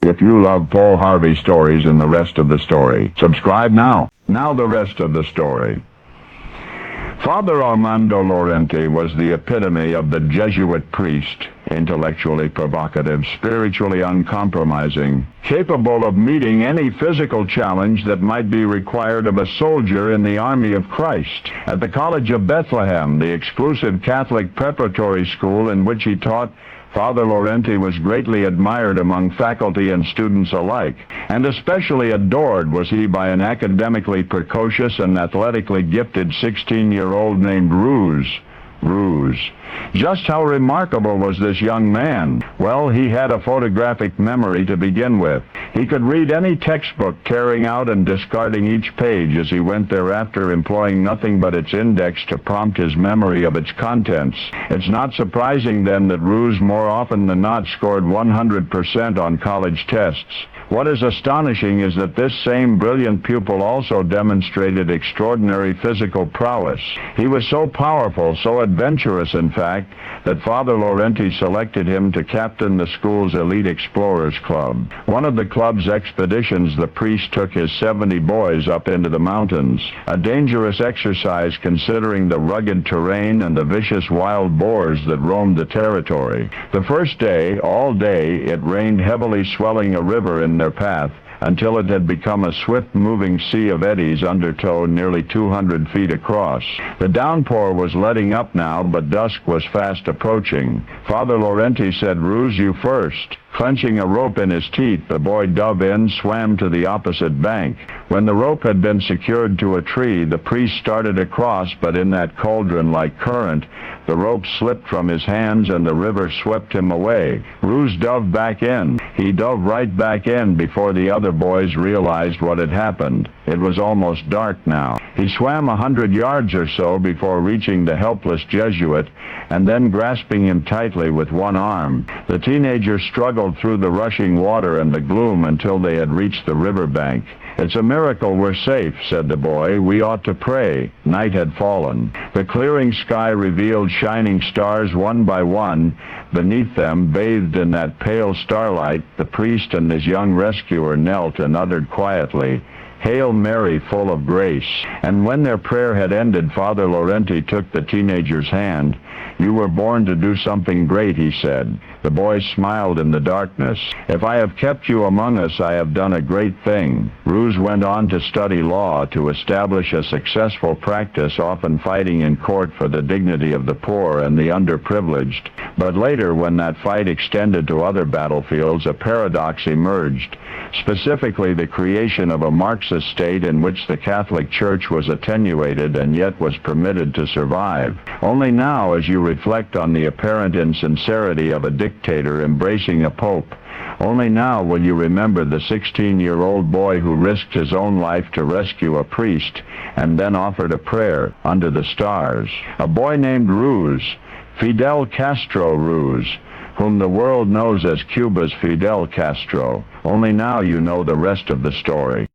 If you love Paul Harvey stories and the rest of the story, subscribe now. Now the rest of the story. Father Armando Lorente was the epitome of the Jesuit priest, intellectually provocative, spiritually uncompromising, capable of meeting any physical challenge that might be required of a soldier in the army of Christ. At the College of Bethlehem, the exclusive Catholic preparatory school in which he taught, Father Lorente was greatly admired among faculty and students alike, and especially adored was he by an academically precocious and athletically gifted 16-year-old named Ruse. Just how remarkable was this young man? Well, he had a photographic memory to begin with. He could read any textbook, carrying out and discarding each page as he went thereafter, employing nothing but its index to prompt his memory of its contents. It's not surprising, then, that Ruse more often than not scored 100% on college tests. What is astonishing is that this same brilliant pupil also demonstrated extraordinary physical prowess. He was so powerful, so adventurous, in fact, that Father Lorente selected him to captain the school's elite explorers club. One of the club's expeditions, the priest took his 70 boys up into the mountains, a dangerous exercise considering the rugged terrain and the vicious wild boars that roamed the territory. The first day, all day, it rained heavily, swelling a river in their path until it had become a swift-moving sea of eddies undertow nearly 200 feet across. The downpour was letting up now, but dusk was fast approaching. Father Lorente said, "Ruse, you first." Clenching a rope in his teeth, the boy dove in, swam to the opposite bank. When the rope had been secured to a tree, the priest started across, but in that cauldron-like current, the rope slipped from his hands and the river swept him away. Ruse dove back in. He dove right back in before the other boys realized what had happened. It was almost dark now. He swam 100 yards or so before reaching the helpless Jesuit and then grasping him tightly with one arm. The teenager struggled through the rushing water and the gloom until they had reached the riverbank. "It's a miracle we're safe," said the boy. "We ought to pray." Night had fallen. The clearing sky revealed shining stars one by one. Beneath them, bathed in that pale starlight, the priest and his young rescuer knelt and uttered quietly, "Hail Mary, full of grace." And when their prayer had ended, Father Lorente took the teenager's hand. "You were born to do something great," he said. The boy smiled in the darkness. "If I have kept you among us, I have done a great thing." Ruse went on to study law, to establish a successful practice, often fighting in court for the dignity of the poor and the underprivileged. But later, when that fight extended to other battlefields, a paradox emerged, specifically the creation of a Marxist state in which the Catholic Church was attenuated and yet was permitted to survive. Only now, as you reflect on the apparent insincerity of a dictator embracing a pope, only now will you remember the 16-year-old boy who risked his own life to rescue a priest and then offered a prayer under the stars. A boy named Ruse, Fidel Castro Ruse, whom the world knows as Cuba's Fidel Castro. Only now you know the rest of the story.